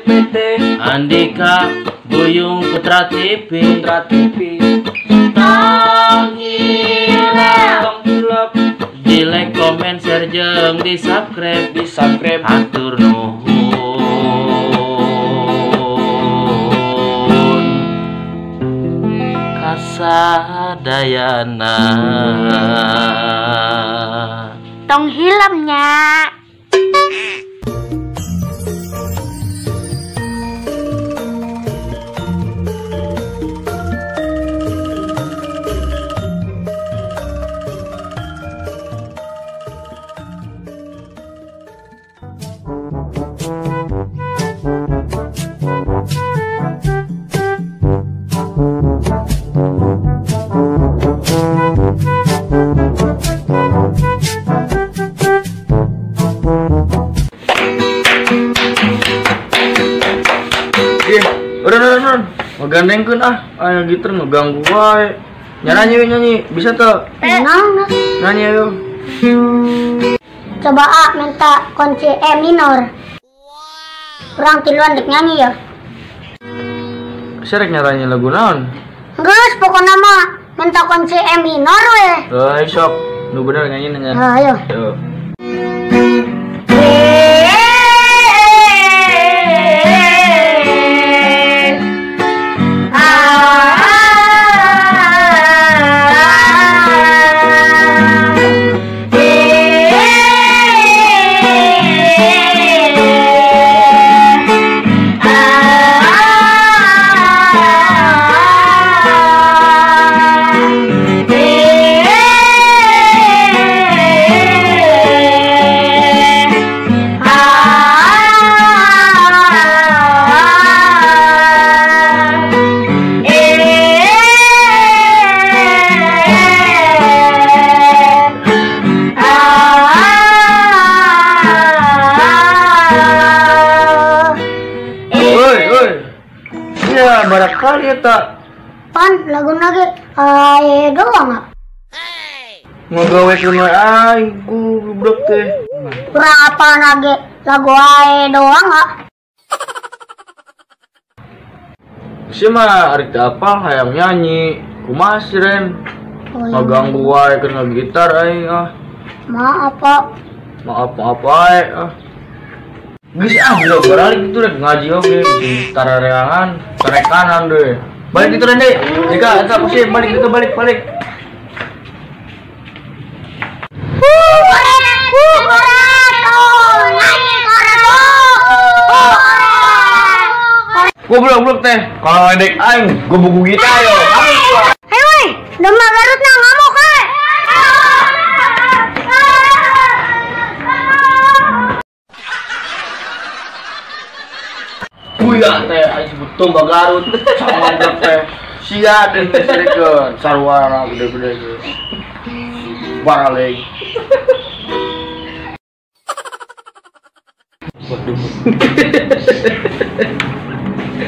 PT Andika Buyung Putra TV Tanggilap di like, komen, share jeung di subscribe atur nuhun kasadayana tong hilamnya. udah ngegandengkeun aya gitar ngeganggu wae. Nyanyi bisa tuh. Nyanyi ayo. Coba minta kunci E minor. Kurang tiluan dek nyanyi ya. Serek nyanyi lagu naon? Geus pokokna mah minta kunci E minor we. Sok, nu bener nyanyi nanya. Ayo. Yo. Barak kali ya tak Pan lagu nage ae doang. ngagawe kuna aing goblok teh. Kurang apa nage lagu ae doang. Si mah ari teu apal hayang nyanyi kumaha si Ren. Ngaganggu wae keur ngagitar aing Maaf Pak. Maaf wae Geus bro balik itu Ren ngaji oge di tarareangan karekanan deh. Balik itu Ren deh. Jika eta pasti balik itu balik. Goblok teh. Kalau edek aing gua buku gitar yo. Hei woi, domba Garutna ngamuk he. Buya teh aing sebut domba Garut. Sama teh. Sia deui serikeun sarwana gede-gede ge. Baraleng. Waduh.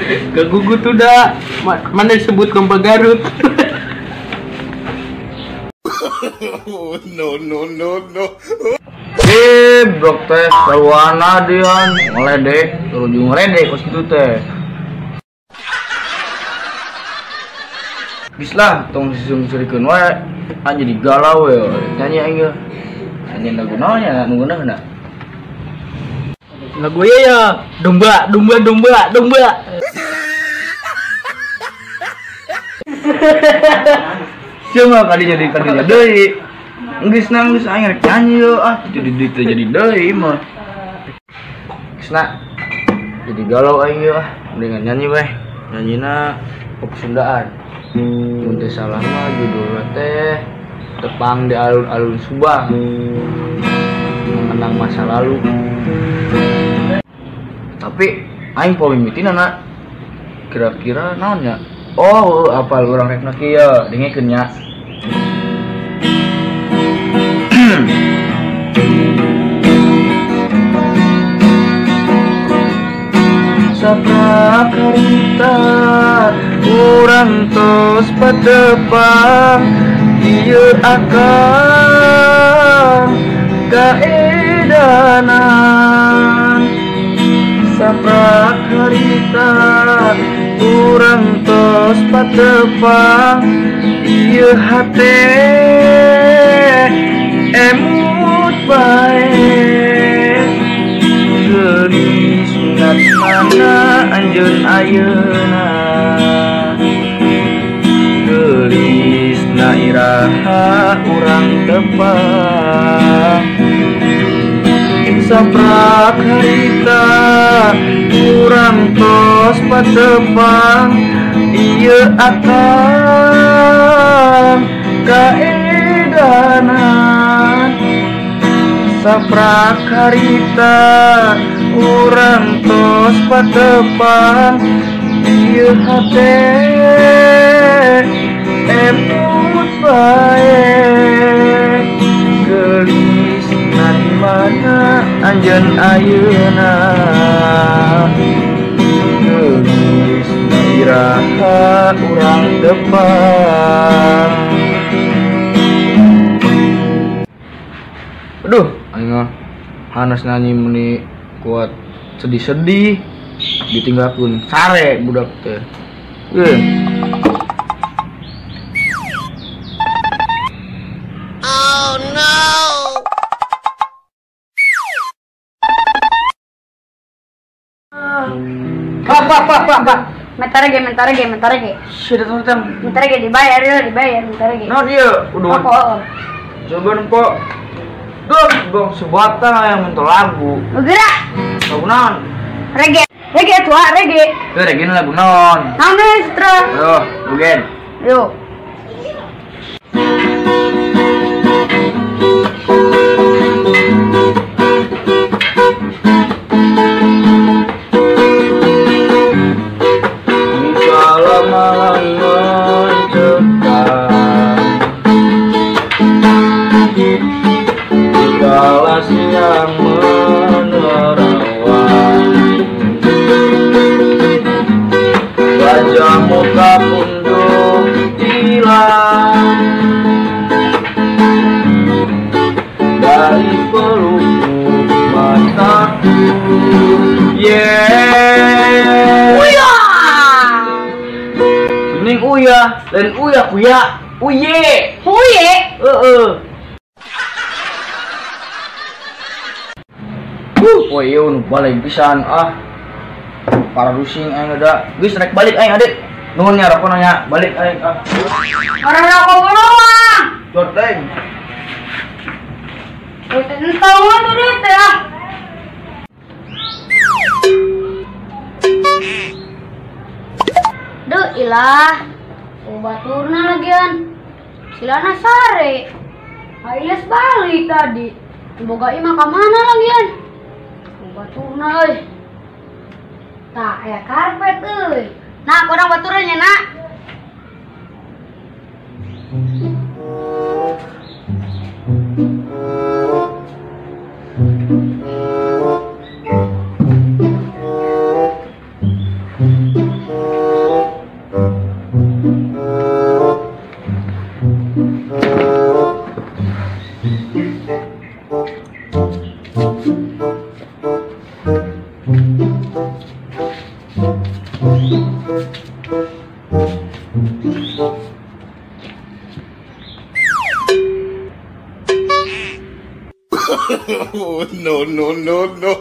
Kegugut udah. Mana disebut domba Garut? No. Brok teh sarwana dian ngeledek, ujung ngeledek kos kitu teh. Geus lah tong sisung-sirikeun wae. Jadi galau we. Nyanyi aing ge. Nyanyi lagu naon nya nu geuneuhna? Lagu ya domba. Cuma kadinya deui. Geus nangis aing rek nyanyi yo jadi deui mah. Geusna jadi galau aing yo mendingan nyanyi we. Nyanyina pop Sundaan. Mun teu salah mah judulna teh Tepang di Alun-alun Subang. Mengenang masa lalu. Tapi aing poe mimitina na kira-kira naon nya? Oh, apal urang rek kieu dengekeun nya. Saprakarita urang tos patepang ieu akan kaedanan prakarita urang tos patepang ieu hate emut bae geulis mana anjeun ayeuna geulis na iraha urang tepang saprakarita urang tos patepang ieu akan kaedanan saprakarita urang tos patepang ieu hate emut bae geulis nadi mana anjeun ayeuna geulis iraha urang tepang. Aduh, aing hanas nyanyi meni kuat sedih-sedih ditinggalkeun sare budak teh. Pak. Mentar lagi. Sudah tentang. Mentar lagi dibayar, mentar lagi. Nah dia udah. Apa? Coba nempok. Duh, gong sebatang yang minta lagu. Gerak. Lagu non. Reggae tua, reggae. Reggae lagu non. Naon Stra? Yo, lugen. Yo. Yang menerawang wajah muka punduk hilang dari pelupuk mataku. Uya gening uya lain uya kuya uye Woi, nu balik pisan para rusing aing ada. Geus rek balik aing adik. Nuhun nya rokononya balik aing Orang rokok mah. Jor teh. Entah mah tuh duit ya. Duh ilah. Baturna lagian. Silana sare. Alias balik tadi. Boga imah ka mana lagian? Baturna euy. Tah aya karpet euy. Nah, kurang baturnya nak. No.